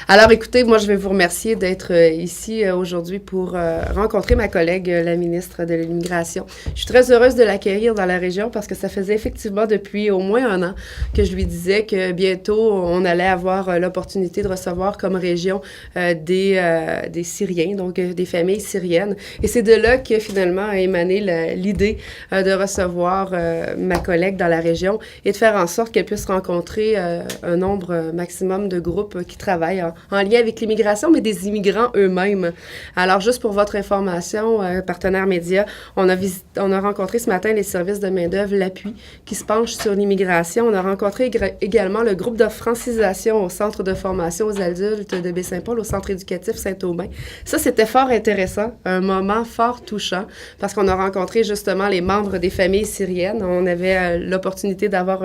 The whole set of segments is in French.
Alors, écoutez, moi, je vais vous remercier d'être ici aujourd'hui pour rencontrer ma collègue, la ministre de l'Immigration. Je suis très heureuse de l'accueillir dans la région parce que ça faisait effectivement depuis au moins un an que je lui disais que bientôt, on allait avoir l'opportunité de recevoir comme région des Syriens, donc des familles syriennes. Et c'est de là que finalement a émané l'idée de recevoir ma collègue dans la région et de faire en sorte qu'elle puisse rencontrer un nombre maximum de groupes qui travaillent en lien avec l'immigration, mais des immigrants eux-mêmes. Alors, juste pour votre information, partenaire média, on a rencontré ce matin les services de main-d'œuvre, l'appui, qui se penchent sur l'immigration. On a rencontré également le groupe de francisation au centre de formation aux adultes de Baie-Saint-Paul, au centre éducatif Saint-Aubin. Ça, c'était fort intéressant, un moment fort touchant, parce qu'on a rencontré justement les membres des familles syriennes. On avait l'opportunité d'avoir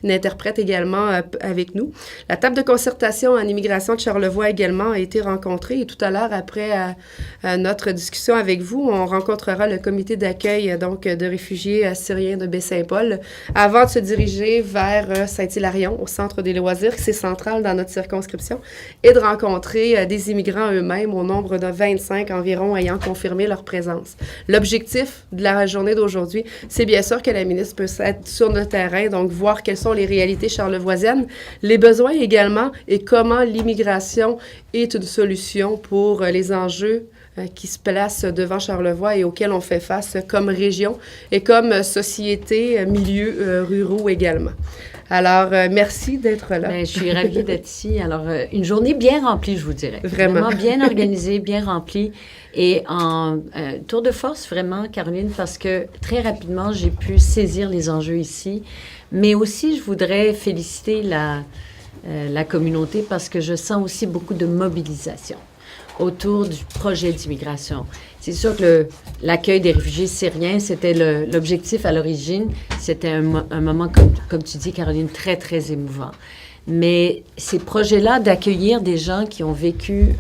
une interprète également avec nous. La table de concertation en immigration de Charlevoix également a été rencontrée et tout à l'heure, après notre discussion avec vous, on rencontrera le comité d'accueil donc de réfugiés syriens de Baie-Saint-Paul avant de se diriger vers Saint-Hilarion, au centre des loisirs, qui c'est central dans notre circonscription, et de rencontrer des immigrants eux-mêmes au nombre de 25 environ ayant confirmé leur présence. L'objectif de la journée d'aujourd'hui, c'est bien sûr que la ministre puisse être sur le terrain, donc voir quelles sont les réalités charlevoisiennes, les besoins également et comment l'immigration est une solution pour les enjeux qui se placent devant Charlevoix et auxquels on fait face comme région et comme société, milieux ruraux également. Alors, merci d'être là. Bien, je suis ravie d'être ici. Alors, une journée bien remplie, je vous dirais. Vraiment bien organisée, bien remplie. Et en tour de force, vraiment, Caroline, parce que très rapidement, j'ai pu saisir les enjeux ici. Mais aussi, je voudrais féliciter la communauté parce que je sens aussi beaucoup de mobilisation autour du projet d'immigration. C'est sûr que l'accueil des réfugiés syriens, c'était l'objectif à l'origine. C'était un moment, comme tu dis, Caroline, très, très émouvant. Mais ces projets-là d'accueillir des gens qui ont vécu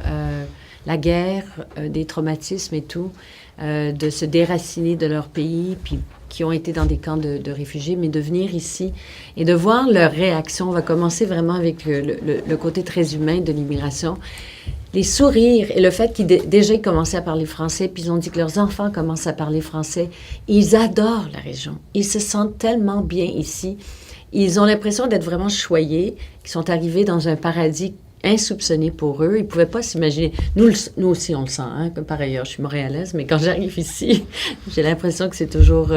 la guerre, des traumatismes et tout, de se déraciner de leur pays, puis qui ont été dans des camps de réfugiés, mais de venir ici et de voir leur réaction. On va commencer vraiment avec le côté très humain de l'immigration. Les sourires et le fait qu'ils déjà commençaient à parler français, puis ils ont dit que leurs enfants commencent à parler français. Ils adorent la région. Ils se sentent tellement bien ici. Ils ont l'impression d'être vraiment choyés, qu'ils sont arrivés dans un paradis insoupçonné pour eux. Ils ne pouvaient pas s'imaginer. Nous aussi, on le sent, hein, comme par ailleurs. Je suis montréalaise, mais quand j'arrive ici, j'ai l'impression que c'est toujours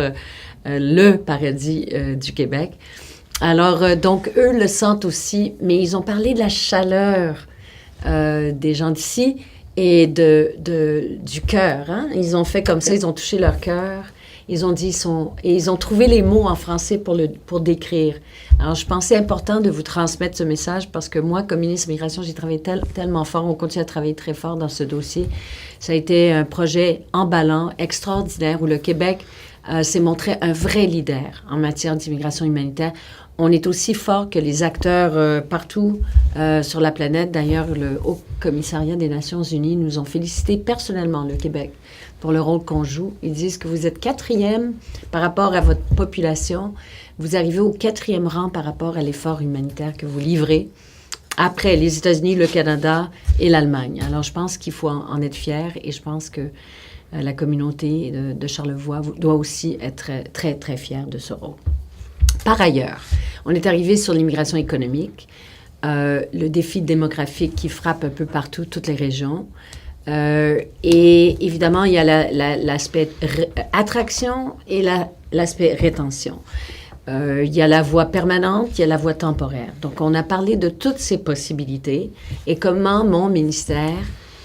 le paradis du Québec. Alors, donc, eux le sentent aussi, mais ils ont parlé de la chaleur des gens d'ici et du cœur. Hein? Ils ont fait comme ça, ils ont touché leur cœur. Ils ont dit, ils ont trouvé les mots en français pour décrire. Alors, je pensais important de vous transmettre ce message parce que moi, comme ministre de l'Immigration, j'ai travaillé tellement fort. On continue à travailler très fort dans ce dossier. Ça a été un projet emballant, extraordinaire, où le Québec s'est montré un vrai leader en matière d'immigration humanitaire. On est aussi fort que les acteurs partout sur la planète. D'ailleurs, le Haut Commissariat des Nations Unies nous ont félicité personnellement, le Québec, pour le rôle qu'on joue. Ils disent que vous êtes 4e par rapport à votre population. Vous arrivez au 4e rang par rapport à l'effort humanitaire que vous livrez, après les États-Unis, le Canada et l'Allemagne. Alors, je pense qu'il faut en être fier et je pense que la communauté de Charlevoix doit aussi être très, très fière de ce rôle. Par ailleurs, on est arrivé sur l'immigration économique, le défi démographique qui frappe un peu partout, toutes les régions. Et évidemment, il y a l'aspect attraction et l'aspect rétention. Il y a la voie permanente, il y a la voie temporaire. Donc, on a parlé de toutes ces possibilités et comment mon ministère,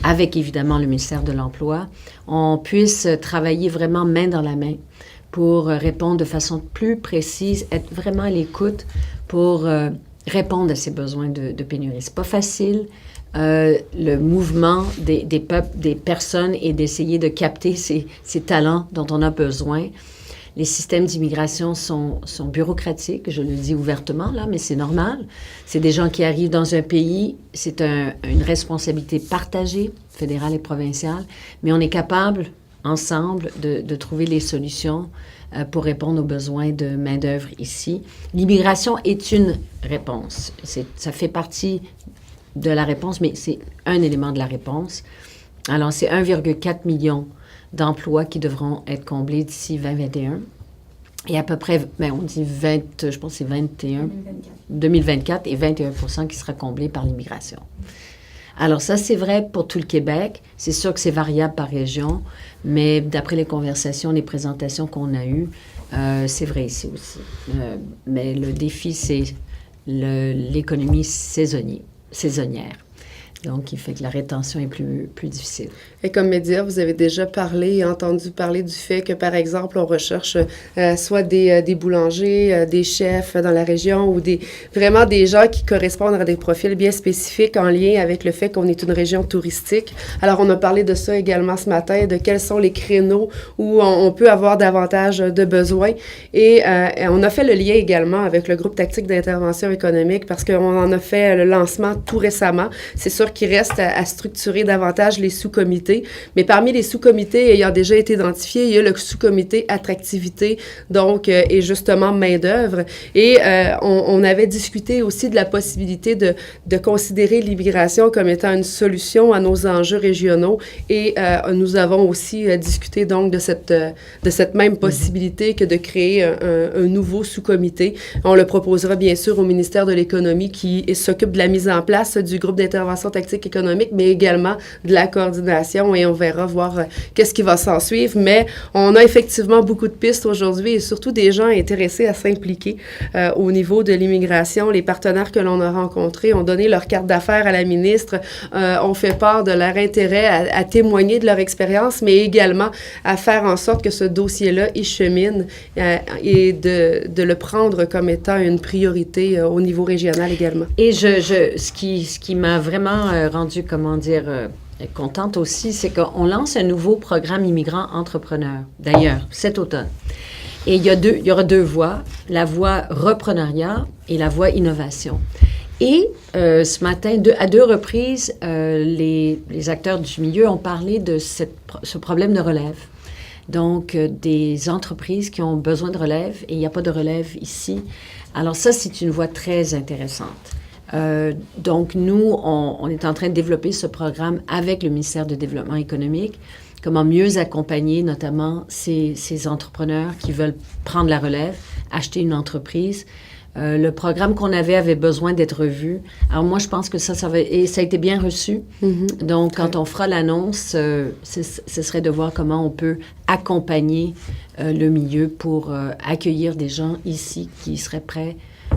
avec évidemment le ministère de l'Emploi, on puisse travailler vraiment main dans la main pour répondre de façon plus précise, être vraiment à l'écoute pour répondre à ces besoins de pénurie. C'est pas facile, le mouvement des peuples, des personnes et d'essayer de capter ces talents dont on a besoin. Les systèmes d'immigration sont bureaucratiques, je le dis ouvertement, là, mais c'est normal. C'est des gens qui arrivent dans un pays, c'est une responsabilité partagée, fédérale et provinciale, mais on est capable ensemble de trouver les solutions pour répondre aux besoins de main-d'œuvre ici. L'immigration est une réponse. Ça fait partie de la réponse, mais c'est un élément de la réponse. Alors, c'est 1,4 million d'emplois qui devront être comblés d'ici 2021. Et à peu près, on dit 20, je pense que c'est 2024 et 21% qui sera comblé par l'immigration. Alors ça, c'est vrai pour tout le Québec. C'est sûr que c'est variable par région, mais d'après les conversations, les présentations qu'on a eues, c'est vrai ici aussi. Mais le défi, c'est l'économie saisonnière. Donc, il fait que la rétention est plus difficile. Et comme média, vous avez déjà entendu parler du fait que, par exemple, on recherche soit des boulangers, des chefs dans la région ou vraiment des gens qui correspondent à des profils bien spécifiques en lien avec le fait qu'on est une région touristique. Alors, on a parlé de ça également ce matin, de quels sont les créneaux où on peut avoir davantage de besoins. Et on a fait le lien également avec le groupe tactique d'intervention économique parce qu'on en a fait le lancement tout récemment. C'est sûr qu'il reste à structurer davantage les sous-comités. Mais parmi les sous-comités ayant déjà été identifiés, il y a le sous-comité attractivité, donc, et justement main-d'œuvre. Et on avait discuté aussi de la possibilité de considérer l'immigration comme étant une solution à nos enjeux régionaux. Et nous avons aussi discuté donc de cette même possibilité que de créer un nouveau sous-comité. On le proposera bien sûr au ministère de l'Économie qui s'occupe de la mise en place du groupe d'intervention tactique économique, mais également de la coordination et on verra voir qu'est-ce qui va s'en suivre. Mais on a effectivement beaucoup de pistes aujourd'hui et surtout des gens intéressés à s'impliquer au niveau de l'immigration. Les partenaires que l'on a rencontrés ont donné leur carte d'affaires à la ministre, ont fait part de leur intérêt à témoigner de leur expérience, mais également à faire en sorte que ce dossier-là y chemine et de le prendre comme étant une priorité au niveau régional également. Et ce qui m'a vraiment rendue, contente aussi, c'est qu'on lance un nouveau programme immigrant entrepreneur, d'ailleurs, cet automne. Et il y aura deux voies, la voie repreneuriat et la voie innovation. Et ce matin, à deux reprises, les acteurs du milieu ont parlé de ce problème de relève. Donc, des entreprises qui ont besoin de relève et il n'y a pas de relève ici. Alors ça, c'est une voie très intéressante. Donc, nous, on est en train de développer ce programme avec le ministère du Développement économique, comment mieux accompagner notamment ces entrepreneurs qui veulent prendre la relève, acheter une entreprise. Le programme qu'on avait besoin d'être revu. Alors moi, je pense que ça a été bien reçu. Mm-hmm. Donc, quand on fera l'annonce, ce serait de voir comment on peut accompagner le milieu pour accueillir des gens ici qui seraient prêts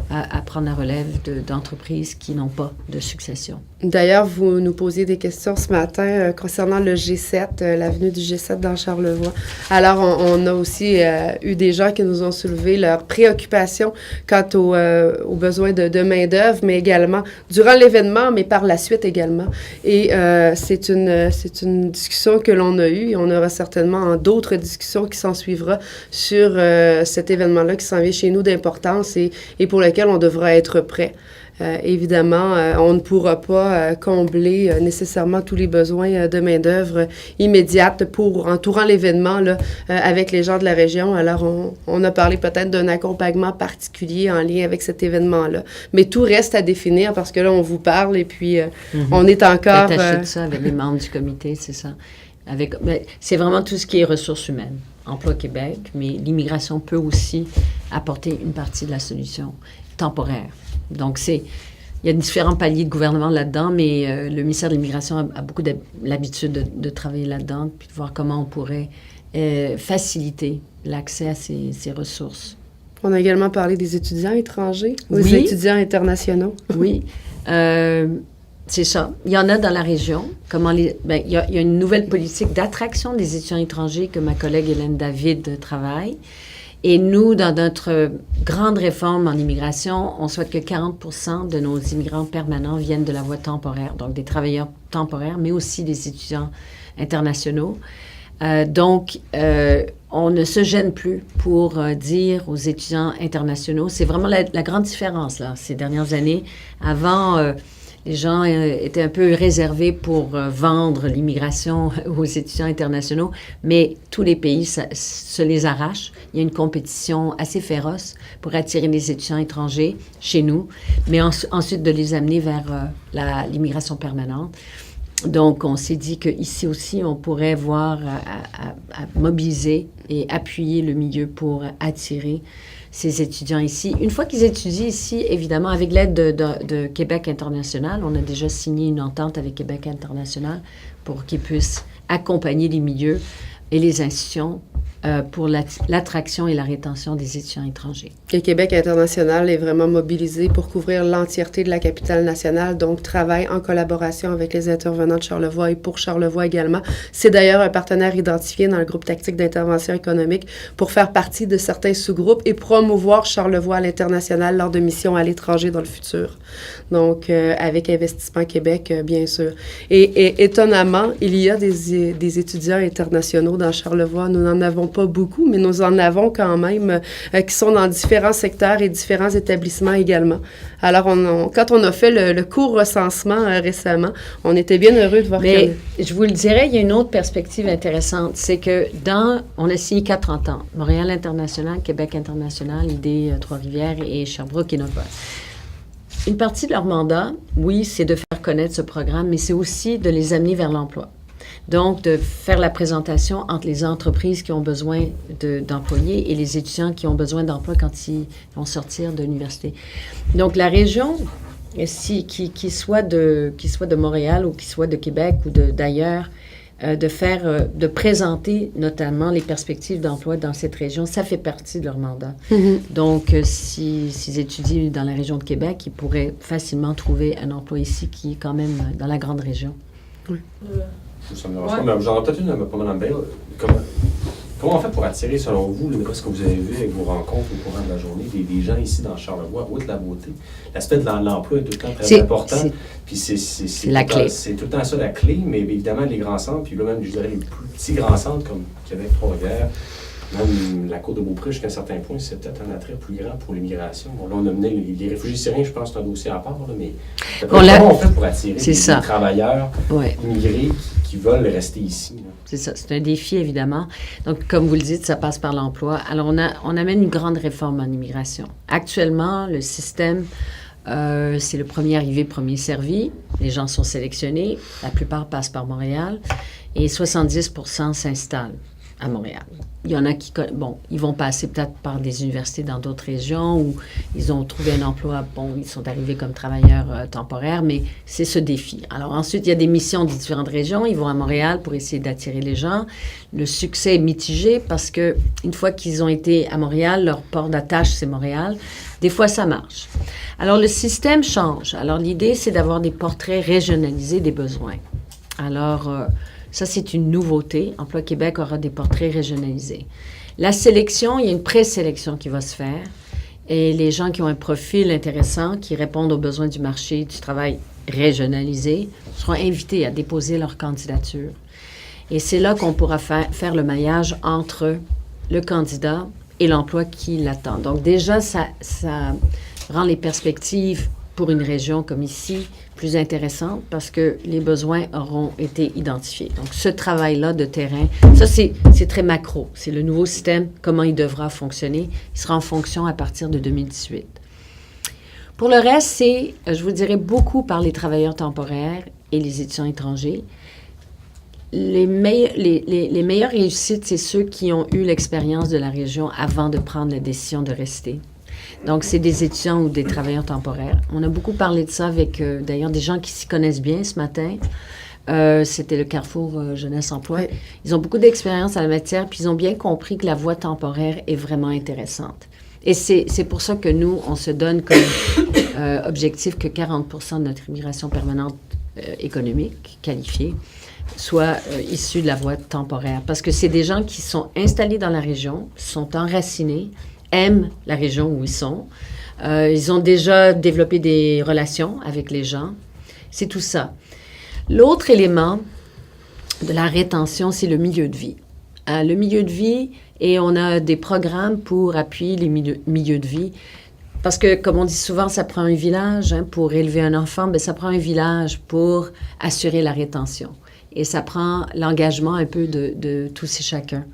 à prendre la relève d'entreprises qui n'ont pas de succession. D'ailleurs, vous nous posiez des questions ce matin concernant le G7, l'avenue du G7 dans Charlevoix. Alors, on a aussi eu des gens qui nous ont soulevé leurs préoccupations quant aux besoins de main-d'œuvre, mais également durant l'événement, mais par la suite également. Et c'est une discussion que l'on a eue et on aura certainement d'autres discussions qui s'en suivront sur cet événement-là qui s'en vient chez nous d'importance et pour lequel on devra être prêt. Évidemment, on ne pourra pas combler nécessairement tous les besoins de main-d'œuvre immédiate pour entourant l'événement là, avec les gens de la région. Alors, on a parlé peut-être d'un accompagnement particulier en lien avec cet événement-là. Mais tout reste à définir parce que là, on vous parle et puis on est encore... Attaché de ça avec les membres du comité, c'est ça. C'est vraiment tout ce qui est ressources humaines. Emploi Québec, mais l'immigration peut aussi apporter une partie de la solution temporaire. Donc, il y a différents paliers de gouvernement là-dedans, mais le ministère de l'Immigration a beaucoup l'habitude de travailler là-dedans, puis de voir comment on pourrait faciliter l'accès à ces ressources. On a également parlé des étudiants étrangers, oui. Des étudiants internationaux. Oui. C'est ça. Il y en a dans la région. Il y a une nouvelle politique d'attraction des étudiants étrangers que ma collègue Hélène David travaille. Et nous, dans notre grande réforme en immigration, on souhaite que 40% de nos immigrants permanents viennent de la voie temporaire, donc des travailleurs temporaires, mais aussi des étudiants internationaux. Donc, on ne se gêne plus pour dire aux étudiants internationaux, c'est vraiment la grande différence, là, ces dernières années. Avant, les gens étaient un peu réservés pour vendre l'immigration aux étudiants internationaux, mais tous les pays se les arrachent. Il y a une compétition assez féroce pour attirer les étudiants étrangers chez nous, mais ensuite de les amener vers l'immigration permanente. Donc, on s'est dit qu'ici aussi, on pourrait voir à mobiliser et appuyer le milieu pour attirer ces étudiants ici. Une fois qu'ils étudient ici, évidemment, avec l'aide de Québec International, on a déjà signé une entente avec Québec International pour qu'ils puissent accompagner les milieux et les institutions pour l'attraction et la rétention des étudiants étrangers. Et Québec International est vraiment mobilisé pour couvrir l'entièreté de la capitale nationale, donc travaille en collaboration avec les intervenants de Charlevoix et pour Charlevoix également. C'est d'ailleurs un partenaire identifié dans le groupe tactique d'intervention économique pour faire partie de certains sous-groupes et promouvoir Charlevoix à l'international lors de missions à l'étranger dans le futur. Donc, avec Investissement Québec, bien sûr. Et étonnamment, il y a des étudiants internationaux dans Charlevoix. Nous n'en avons pas beaucoup, mais nous en avons quand même qui sont dans différents secteurs et différents établissements également. Alors, quand on a fait le court recensement récemment, on était bien heureux de voir mais je vous le dirais, il y a une autre perspective intéressante, c'est que on a signé 4 ententes, Montréal International, Québec International, ID Trois-Rivières et Sherbrooke et Northwest. Une partie de leur mandat, oui, c'est de faire connaître ce programme, mais c'est aussi de les amener vers l'emploi. Donc, de faire la présentation entre les entreprises qui ont besoin d'employés et les étudiants qui ont besoin d'emploi quand ils vont sortir de l'université. Donc, la région, qui soit de Montréal ou qui soit de Québec ou d'ailleurs, de présenter notamment les perspectives d'emploi dans cette région, ça fait partie de leur mandat. Mm-hmm. Donc, s'ils étudient dans la région de Québec, ils pourraient facilement trouver un emploi ici qui est quand même dans la grande région. Oui. Ça me dérange pas, mais j'en ai peut-être une pour Mme Bale. Comment on fait pour attirer, selon vous, ce que vous avez vu avec vos rencontres au courant de la journée, des gens ici dans Charlevoix, outre la beauté? L'aspect de l'emploi est tout le temps très important. Puis c'est la clé. C'est tout le temps ça la clé, mais évidemment, les grands centres, puis là même, je dirais, les plus petits grands centres comme Québec, Trois-Rivières, même la Côte de Beaupré, jusqu'à un certain point, c'est peut-être un attrait plus grand pour l'immigration. Bon, là, on a mené les réfugiés syriens, je pense que c'est un dossier à part, là, mais comment on fait pour attirer des travailleurs immigrés qui veulent rester ici? Là? C'est ça, c'est un défi, évidemment. Donc, comme vous le dites, ça passe par l'emploi. Alors, on amène une grande réforme en immigration. Actuellement, le système, c'est le premier arrivé, premier servi. Les gens sont sélectionnés. La plupart passent par Montréal. Et 70% s'installent à Montréal. Il y en a qui, ils vont passer peut-être par des universités dans d'autres régions où ils ont trouvé un emploi, ils sont arrivés comme travailleurs temporaires, mais c'est ce défi. Alors ensuite, il y a des missions de différentes régions. Ils vont à Montréal pour essayer d'attirer les gens. Le succès est mitigé parce que une fois qu'ils ont été à Montréal, leur port d'attache, c'est Montréal. Des fois, ça marche. Alors, le système change. Alors, l'idée, c'est d'avoir des portraits régionalisés des besoins. Alors, ça, c'est une nouveauté. Emploi Québec aura des portraits régionalisés. La sélection, il y a une présélection qui va se faire. Et les gens qui ont un profil intéressant, qui répondent aux besoins du marché du travail régionalisé, seront invités à déposer leur candidature. Et c'est là qu'on pourra faire le maillage entre le candidat et l'emploi qui l'attend. Donc déjà, ça rend les perspectives pour une région comme ici plus intéressantes parce que les besoins auront été identifiés. Donc ce travail-là de terrain, ça c'est très macro. C'est le nouveau système, comment il devra fonctionner. Il sera en fonction à partir de 2018. Pour le reste, c'est, je vous dirais, beaucoup par les travailleurs temporaires et les étudiants étrangers. Les meilleures réussites, c'est ceux qui ont eu l'expérience de la région avant de prendre la décision de rester. Donc, c'est des étudiants ou des travailleurs temporaires. On a beaucoup parlé de ça avec, d'ailleurs, des gens qui s'y connaissent bien ce matin. C'était le Carrefour Jeunesse Emploi. Oui. Ils ont beaucoup d'expérience en la matière, puis ils ont bien compris que la voie temporaire est vraiment intéressante. Et c'est pour ça que nous, on se donne comme objectif que 40% de notre immigration permanente économique qualifiée soit issue de la voie temporaire. Parce que c'est des gens qui sont installés dans la région, sont enracinés, aiment la région où ils sont. Ils ont déjà développé des relations avec les gens. C'est tout ça. L'autre élément de la rétention, c'est le milieu de vie. Le milieu de vie, et on a des programmes pour appuyer les milieux de vie. Parce que, comme on dit souvent, ça prend un village pour élever un enfant, mais ça prend un village pour assurer la rétention. Et ça prend l'engagement un peu de tous et chacun.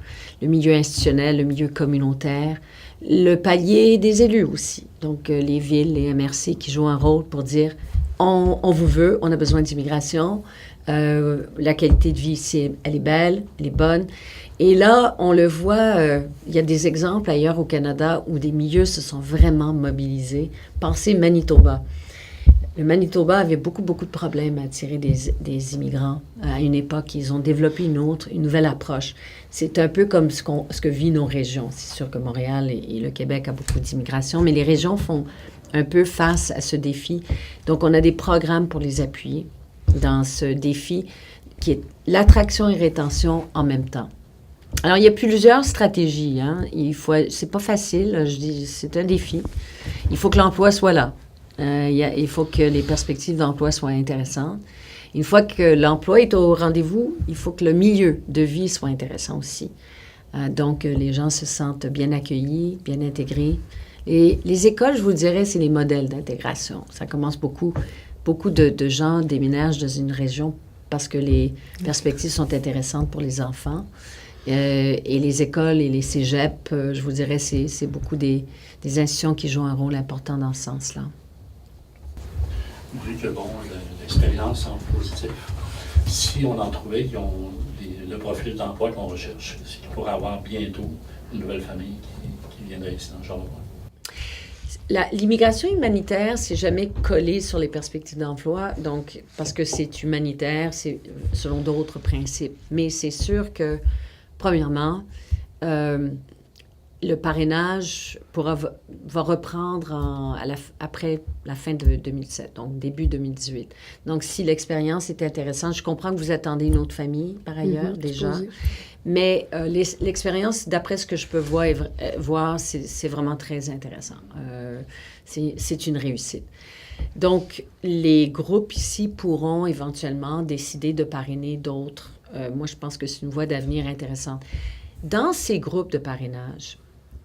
Le milieu institutionnel, le milieu communautaire, le palier des élus aussi. Donc, les villes, les MRC qui jouent un rôle pour dire on vous veut, on a besoin d'immigration, la qualité de vie ici, elle est belle, elle est bonne. Et là, on le voit, il y a des exemples ailleurs au Canada où des milieux se sont vraiment mobilisés. Pensez Manitoba. Le Manitoba avait beaucoup de problèmes à attirer des immigrants. À une époque, ils ont développé une nouvelle approche. C'est un peu comme ce que vivent nos régions. C'est sûr que Montréal et le Québec a beaucoup d'immigration, mais les régions font un peu face à ce défi. Donc, on a des programmes pour les appuyer dans ce défi qui est l'attraction et rétention en même temps. Alors, il y a plusieurs stratégies. C'est pas facile, je dis, c'est un défi. Il faut que l'emploi soit là. Il faut que les perspectives d'emploi soient intéressantes. Une fois que l'emploi est au rendez-vous, il faut que le milieu de vie soit intéressant aussi. Donc, les gens se sentent bien accueillis, bien intégrés. Et les écoles, je vous dirais, c'est les modèles d'intégration. Ça commence beaucoup de gens déménagent dans une région parce que les perspectives sont intéressantes pour les enfants. Et les écoles et les cégeps, je vous dirais, c'est beaucoup des institutions qui jouent un rôle important dans ce sens-là. Oui, que bon, l'expérience en positif. Si on en trouvait qui ont le profil d'emploi qu'on recherche, c'est qu'il pourrait avoir bientôt une nouvelle famille qui viendrait ici dans Charlevoix. L'immigration humanitaire, c'est jamais collé sur les perspectives d'emploi, donc parce que c'est humanitaire, c'est selon d'autres principes. Mais c'est sûr que, premièrement, le parrainage va reprendre après la fin de 2017, donc début 2018. Donc, si l'expérience est intéressante, je comprends que vous attendez une autre famille, par ailleurs, déjà. Mais l'expérience, d'après ce que je peux voir, c'est vraiment très intéressant. C'est une réussite. Donc, les groupes ici pourront éventuellement décider de parrainer d'autres. Moi, je pense que c'est une voie d'avenir intéressante. Dans ces groupes de parrainage,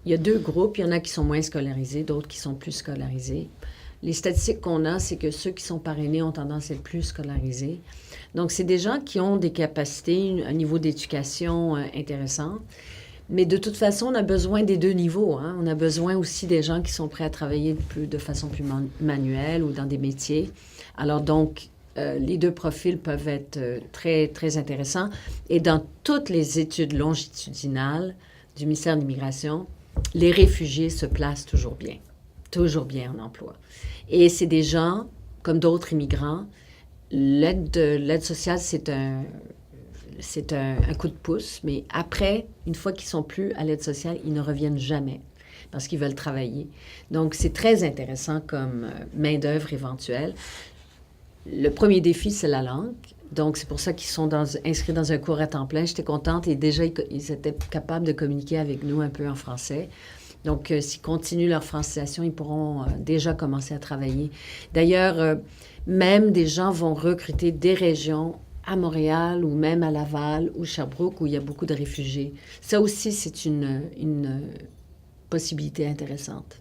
il y a 2 groupes. Il y en a qui sont moins scolarisés, d'autres qui sont plus scolarisés. Les statistiques qu'on a, c'est que ceux qui sont parrainés ont tendance à être plus scolarisés. Donc, c'est des gens qui ont des capacités, un niveau d'éducation intéressant. Mais de toute façon, on a besoin des 2 niveaux. On a besoin aussi des gens qui sont prêts à travailler de façon plus manuelle ou dans des métiers. Alors donc, les 2 profils peuvent être très, très intéressants. Et dans toutes les études longitudinales du ministère de l'Immigration, les réfugiés se placent toujours bien en emploi. Et c'est des gens, comme d'autres immigrants, l'aide sociale, c'est un coup de pouce, mais après, une fois qu'ils sont plus à l'aide sociale, ils ne reviennent jamais parce qu'ils veulent travailler. Donc, c'est très intéressant comme main-d'œuvre éventuelle. Le premier défi, c'est la langue. Donc, c'est pour ça qu'ils sont inscrits dans un cours à temps plein. J'étais contente et déjà, ils étaient capables de communiquer avec nous un peu en français. Donc, s'ils continuent leur francisation, ils pourront déjà commencer à travailler. D'ailleurs, même des gens vont recruter des régions à Montréal ou même à Laval ou Sherbrooke où il y a beaucoup de réfugiés. Ça aussi, c'est une possibilité intéressante.